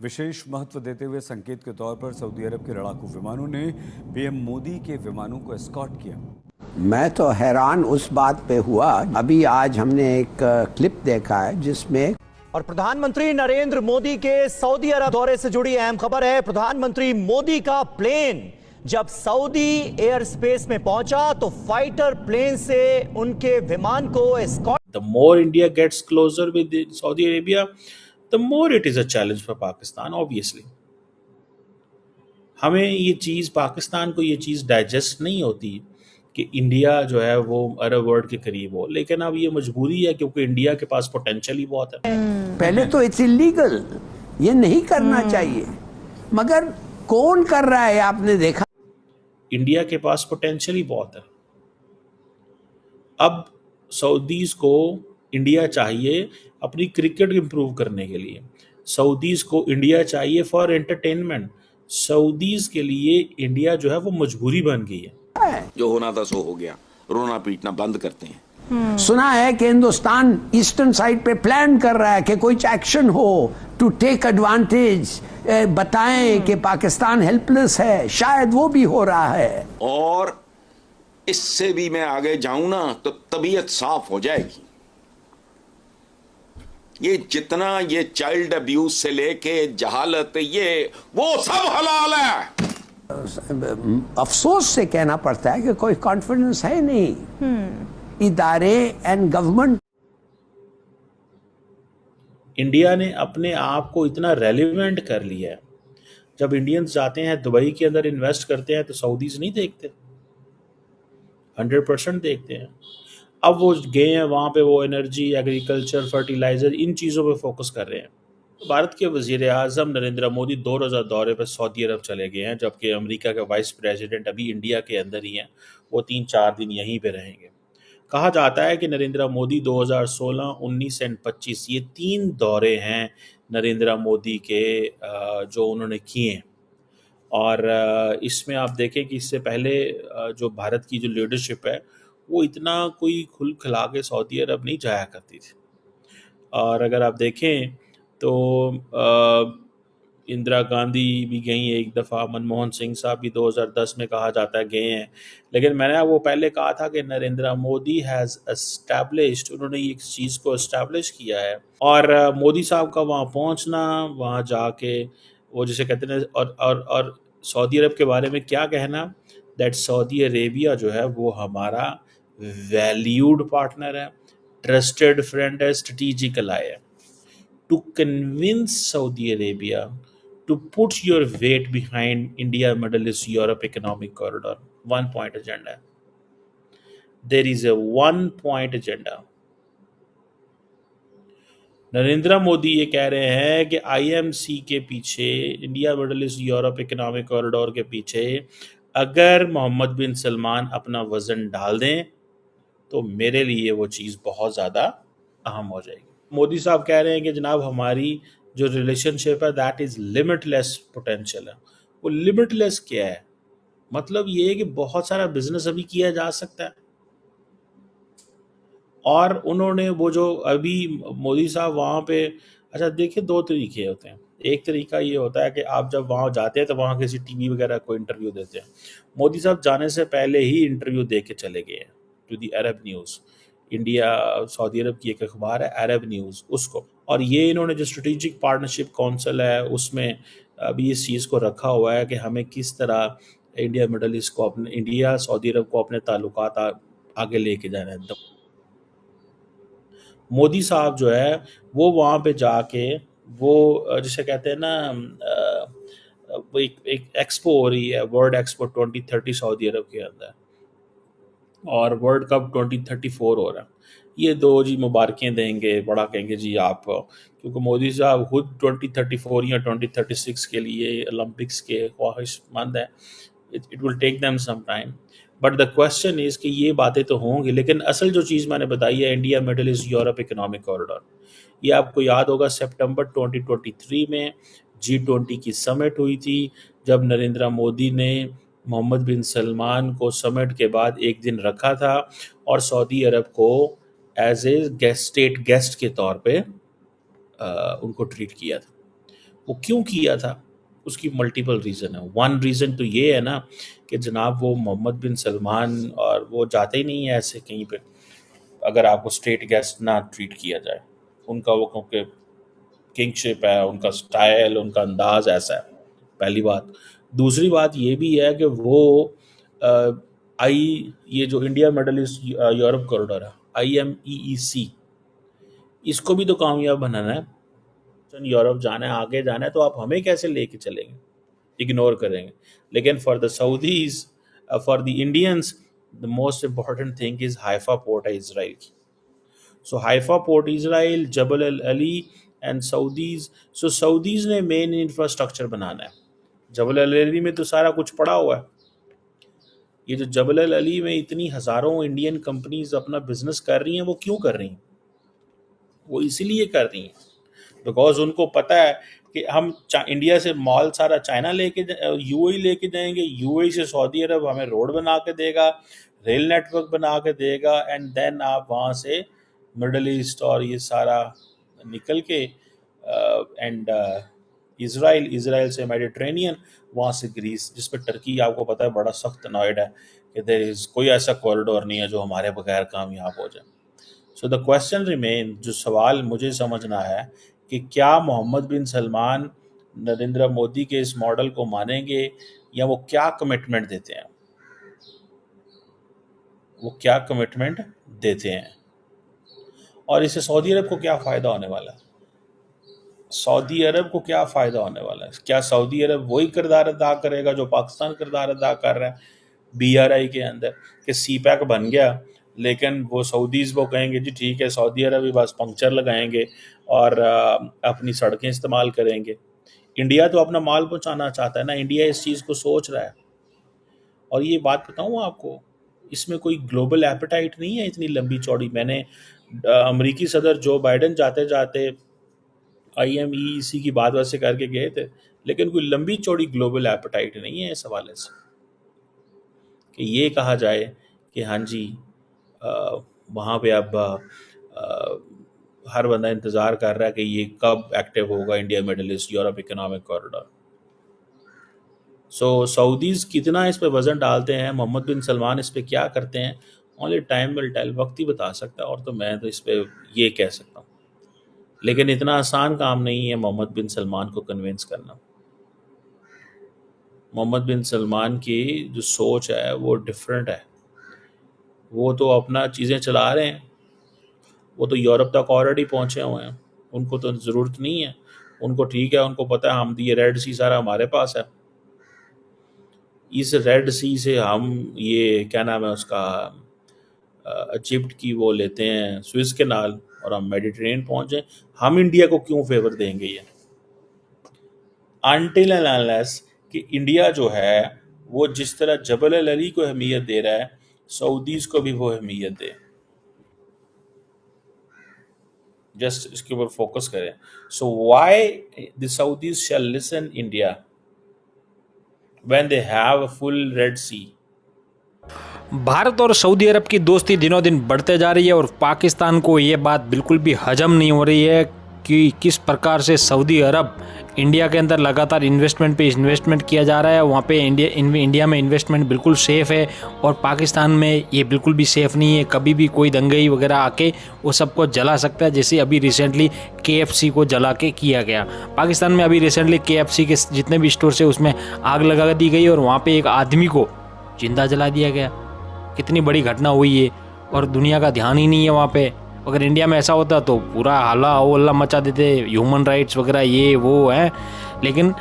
विशेष महत्व देते हुए संकेत के तौर पर सऊदी अरब के लड़ाकू विमानों ने पीएम मोदी के विमानों को एस्कॉर्ट किया। मैं तो हैरान उस बात पे हुआ। अभी आज हमने एक क्लिप देखा है जिसमें और प्रधानमंत्री नरेंद्र मोदी के सऊदी अरब दौरे से जुड़ी अहम खबर है। प्रधानमंत्री मोदी का प्लेन जब सऊदी एयर स्पेस में पहुंचा तो फाइटर प्लेन से उनके विमान को escort. The more India gets closer with Saudi Arabia, the more it is a challenge for Pakistan, obviously. हमें ये चीज़, पाकिस्तान को ये चीज़ डाइजेस्ट नहीं होती कि इंडिया जो है वो अरब वर्ल्ड के करीब हो, लेकिन अब ये मजबूरी है क्योंकि इंडिया के पास पोटेंशियल ही बहुत है। पहले तो इट्स इलीगल, ये नहीं करना चाहिए, मगर कौन कर रहा है आपने देखा। इंडिया के पास पोटेंशियल ही बहुत है। अब सऊदीज़ को इंडिया चाहिए अपनी क्रिकेट इंप्रूव करने के लिए, सऊदीज़ को इंडिया चाहिए फॉर एंटरटेनमेंट, सऊदीज़ के लिए इंडिया जो है वो मजबूरी बन गई है। जो होना था सो हो गया, रोना पीटना बंद करते हैं। सुना है कि हिंदुस्तान ईस्टर्न साइड पे प्लान कर रहा है कि कोई एक्शन हो टू टेक एडवांटेज, बताएं कि पाकिस्तान हेल्पलेस है, शायद वो भी हो रहा है। और इससे भी मैं आगे जाऊं ना तो तबीयत साफ हो जाएगी। ये जितना ये चाइल्ड अब्यूज से लेके जहालत, ये वो सब हलाल है। अफसोस से कहना पड़ता है कि कोई कॉन्फिडेंस है नहीं इदारे एंड गवर्नमेंट। इंडिया ने अपने आप को इतना रेलिवेंट कर लिया है, जब इंडियंस जाते हैं दुबई के अंदर इन्वेस्ट करते हैं तो सऊदीज नहीं देखते, 100% देखते हैं। अब वो गए हैं वहाँ पे, वो एनर्जी, एग्रीकल्चर, फर्टिलाइज़र, इन चीज़ों पे फोकस कर रहे हैं। भारत के वज़ीर आज़म नरेंद्र मोदी 2 रोज़ा दौरे पर सऊदी अरब चले गए हैं, जबकि अमेरिका के वाइस प्रेसिडेंट अभी इंडिया के अंदर ही हैं, वो 3-4 दिन यहीं पे रहेंगे। कहा जाता है कि नरेंद्र मोदी 2016, 19 एंड 25 ये 3 दौरे हैं नरेंद्र मोदी के जो उन्होंने किए हैं। और इसमें आप देखें कि इससे पहले जो भारत की जो लीडरशिप है वो इतना कोई खुल खिला के सऊदी अरब नहीं जाया करती थी। और अगर आप देखें तो इंदिरा गांधी भी गई एक दफ़ा, मनमोहन सिंह साहब भी 2010 में कहा जाता है गए हैं। लेकिन मैंने वो पहले कहा था कि नरेंद्र मोदी हैज़ एस्टैब्लिश्ड, उन्होंने इस चीज़ को एस्टैब्लिश किया है। और मोदी साहब का वहाँ पहुँचना, वहाँ जाके वो जिसे कहते हैं, और सऊदी अरब के बारे में क्या कहना, दैट सऊदी अरेबिया जो है वो हमारा वैल्यूड पार्टनर है, ट्रस्टेड फ्रेंड है, स्ट्रेटेजिक अलाई है। To convince Saudi Arabia to put your weight behind India Middle East Europe economic corridor, 1 point agenda है। There is a 1 point agenda. Narendra Modi ये कह रहे हैं कि आईएमसी के पीछे, India Middle East Europe economic corridor के पीछे अगर मोहम्मद बिन सलमान अपना वज़न डाल दें तो मेरे लिए वो चीज़ बहुत ज़्यादा अहम हो जाएगी। मोदी साहब कह रहे हैं कि जनाब हमारी जो रिलेशनशिप है दैट इज़ लिमिटलेस पोटेंशियल है। वो लिमिटलेस क्या है? मतलब ये है कि बहुत सारा बिजनेस अभी किया जा सकता है। और उन्होंने वो जो अभी मोदी साहब वहाँ पे, अच्छा देखिए 2 तरीके होते हैं। एक तरीका ये होता है कि आप जब वहाँ जाते हैं तो वहाँ किसी टीवी वगैरह को इंटरव्यू देते हैं। मोदी साहब जाने से पहले ही इंटरव्यू दे के चले गए हैं to the Arab News. India सऊदी अरब की एक अखबार है अरब न्यूज़, उसको। और ये इन्होंने जो स्ट्रेटेजिक पार्टनरशिप काउंसिल है उसमें अभी इस चीज़ को रखा हुआ है कि हमें किस तरह इंडिया मिडल ईस्ट को, अपने इंडिया सऊदी अरब को अपने ताल्लुकात आगे लेके जाना है। मोदी साहब जो है वो वहाँ पे जाके वो जिसे कहते हैं ना, वो एक एक्सपो हो रही है, वर्ल्ड एक्सपो 2030 सऊदी अरब के अंदर, और वर्ल्ड कप 2034 हो रहा है। ये 2 जी मुबारकें देंगे, बड़ा कहेंगे जी आप, क्योंकि मोदी साहब खुद 2034 या 2036 के लिए ओलंपिक्स के ख्वाहिशमंद है। It will take them some time, but the question is कि ये बातें तो होंगी, लेकिन असल जो चीज़ मैंने बताई है India Middle East Europe economic corridor, ये आपको याद होगा सितंबर 2023 में G20 की समिट हुई थी, जब नरेंद्र मोदी ने मोहम्मद बिन सलमान को समिट के बाद एक दिन रखा था और सऊदी अरब को एज ए स्टेट गेस्ट के तौर पे उनको ट्रीट किया था। वो क्यों किया था, उसकी मल्टीपल रीज़न है। वन रीज़न तो ये है ना कि जनाब वो मोहम्मद बिन सलमान, और वो जाते ही नहीं है ऐसे कहीं पे अगर आपको स्टेट गेस्ट ना ट्रीट किया जाए। उनका वो क्योंकि किंगशिप है, उनका स्टाइल, उनका अंदाज ऐसा है, पहली बात। दूसरी बात ये भी है कि वो ये जो India Middle East Europe corridor है, IMEEC, इसको भी तो कामयाब बनाना है। यूरोप जाना है, आगे जाना है, तो आप हमें कैसे लेके चलेंगे, इग्नोर करेंगे। लेकिन for the Saudis, for the Indians, the most important thing is Haifa port है इसराइल की। So Haifa port Israel, Jebel Al Ali and Saudis. So Saudis ने मेन इंफ्रास्ट्रक्चर बनाना है। जबल अल अली में तो सारा कुछ पड़ा हुआ है। ये जो जबल अल अली में इतनी हज़ारों इंडियन कंपनीज अपना बिजनेस कर रही हैं, वो क्यों कर रही हैं? वो इसीलिए कर रही हैं बिकॉज उनको पता है कि हम इंडिया से माल सारा चाइना लेके UAE लेके जाएंगे, UAE से सऊदी अरब हमें रोड बना के देगा, रेल नेटवर्क बना के देगा, एंड देन आप वहाँ से मिडल ईस्ट और ये सारा निकल के एंड इसराइल से मेडिट्रेनियन, वहाँ से ग्रीस, जिस पर टर्की आपको पता है बड़ा सख्त अनॉयड है कि देयर इज़ कोई ऐसा कॉरिडोर नहीं है जो हमारे बगैर कामयाब हो जाए। सो द क्वेश्चन रिमेन, जो सवाल मुझे समझना है कि क्या मोहम्मद बिन सलमान नरेंद्र मोदी के इस मॉडल को मानेंगे, या वो क्या कमिटमेंट देते हैं, और इससे सऊदी अरब को क्या फ़ायदा होने वाला है? क्या सऊदी अरब वही किरदार अदा करेगा जो पाकिस्तान किरदार अदा कर रहा है BRI के अंदर, कि CPEC बन गया, लेकिन वो सऊदीज़ वो कहेंगे जी ठीक है, सऊदी अरब भी बस पंक्चर लगाएंगे और अपनी सड़कें इस्तेमाल करेंगे। इंडिया तो अपना माल पहुंचाना चाहता है ना, इंडिया इस चीज़ को सोच रहा है। और ये बात बताऊं आपको, इसमें कोई ग्लोबल एपेटाइट नहीं है इतनी लंबी चौड़ी। मैंने अमेरिकी सदर जो बाइडन जाते जाते IMEEC की बात वैसे करके गए थे, लेकिन कोई लंबी चौड़ी ग्लोबल एपेटाइट नहीं है इस हवाले से कि ये कहा जाए कि हाँ जी वहाँ पे अब हर बंदा इंतज़ार कर रहा है कि ये कब एक्टिव होगा India Middle East Europe economic corridor. So Saudis कितना इस पे वज़न डालते हैं, मोहम्मद बिन सलमान इस पे क्या करते हैं, ओनली टाइम विल टेल, वक्त ही बता सकता है। और तो मैं तो इस पे ये कह सकता हूँ, लेकिन इतना आसान काम नहीं है मोहम्मद बिन सलमान को कन्विंस करना। मोहम्मद बिन सलमान की जो सोच है वो डिफरेंट है। वो तो अपना चीज़ें चला रहे हैं, वो तो यूरोप तक ऑलरेडी पहुँचे हुए हैं, उनको तो ज़रूरत नहीं है। उनको ठीक है, उनको पता है हम ये रेड सी सारा हमारे पास है, इस रेड सी से हम ये क्या नाम है उसका इजिप्ट की वो लेते हैं स्विस कैनाल और हम मेडिटेरेनियन पहुँचे। हम इंडिया को क्यों फेवर देंगे ये, अनटिल एंड अनलेस कि इंडिया जो है वो जिस तरह जबल अल अली को अहमियत दे रहा है, सऊदीज़ को भी वो अहमियत दे। जस्ट इसके ऊपर फोकस करें। So why the Saudis shall listen India when they have a full Red Sea. Bharat और सऊदी अरब की दोस्ती दिनों दिन बढ़ते जा रही है और पाकिस्तान को ये बात बिल्कुल भी हजम नहीं हो रही है कि किस प्रकार से सऊदी अरब इंडिया के अंदर लगातार इन्वेस्टमेंट पे इन्वेस्टमेंट किया जा रहा है। वहाँ पे इंडिया में इन्वेस्टमेंट बिल्कुल सेफ़ है और पाकिस्तान में ये बिल्कुल भी सेफ़ नहीं है। कभी भी कोई दंगई वगैरह आके वो सबको जला सकता है, जैसे अभी रिसेंटली KFC को जला के किया गया। पाकिस्तान में अभी रिसेंटली KFC के जितने भी स्टोर से उसमें आग लगा दी गई और वहाँ पर एक आदमी को जिंदा जला दिया गया। कितनी बड़ी घटना हुई है और दुनिया का ध्यान ही नहीं है वहाँ पे। अगर इंडिया में ऐसा होता तो पूरा हल्ला हल्ला मचा देते, ह्यूमन राइट्स वगैरह ये वो है, लेकिन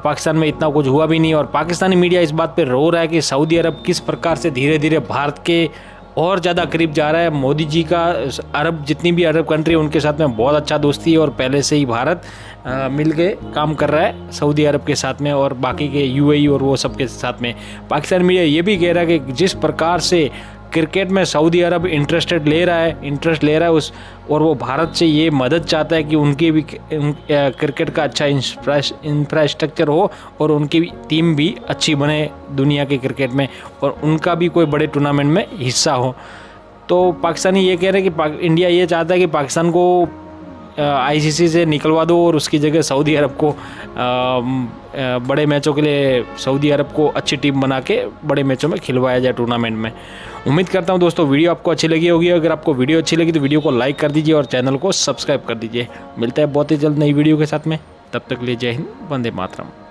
पाकिस्तान में इतना कुछ हुआ भी नहीं। और पाकिस्तानी मीडिया इस बात पे रो रहा है कि सऊदी अरब किस प्रकार से धीरे धीरे भारत के और ज़्यादा करीब जा रहा है। मोदी जी का अरब जितनी भी अरब कंट्री उनके साथ में बहुत अच्छा दोस्ती है और पहले से ही भारत मिल के काम कर रहा है सऊदी अरब के साथ में और बाकी के UAE और वो सब के साथ में। पाकिस्तान मीडिया ये भी कह रहा है कि जिस प्रकार से क्रिकेट में सऊदी अरब इंटरेस्ट ले रहा है उस, और वो भारत से ये मदद चाहता है कि उनकी भी क्रिकेट का अच्छा इंफ्रास्ट्रक्चर हो और उनकी टीम भी अच्छी बने दुनिया के क्रिकेट में और उनका भी कोई बड़े टूर्नामेंट में हिस्सा हो। तो पाकिस्तानी ये कह रहे हैं कि इंडिया ये चाहता है कि पाकिस्तान को आईसीसी से निकलवा दो और उसकी जगह सऊदी अरब को बड़े मैचों के लिए सऊदी अरब को अच्छी टीम बना के बड़े मैचों में खिलवाया जाए टूर्नामेंट में। उम्मीद करता हूं दोस्तों वीडियो आपको अच्छी लगी होगी। अगर आपको वीडियो अच्छी लगी तो वीडियो को लाइक कर दीजिए और चैनल को सब्सक्राइब कर दीजिए। मिलता है बहुत ही जल्द नई वीडियो के साथ में, तब तक के लिए जय हिंद, वंदे मातरम।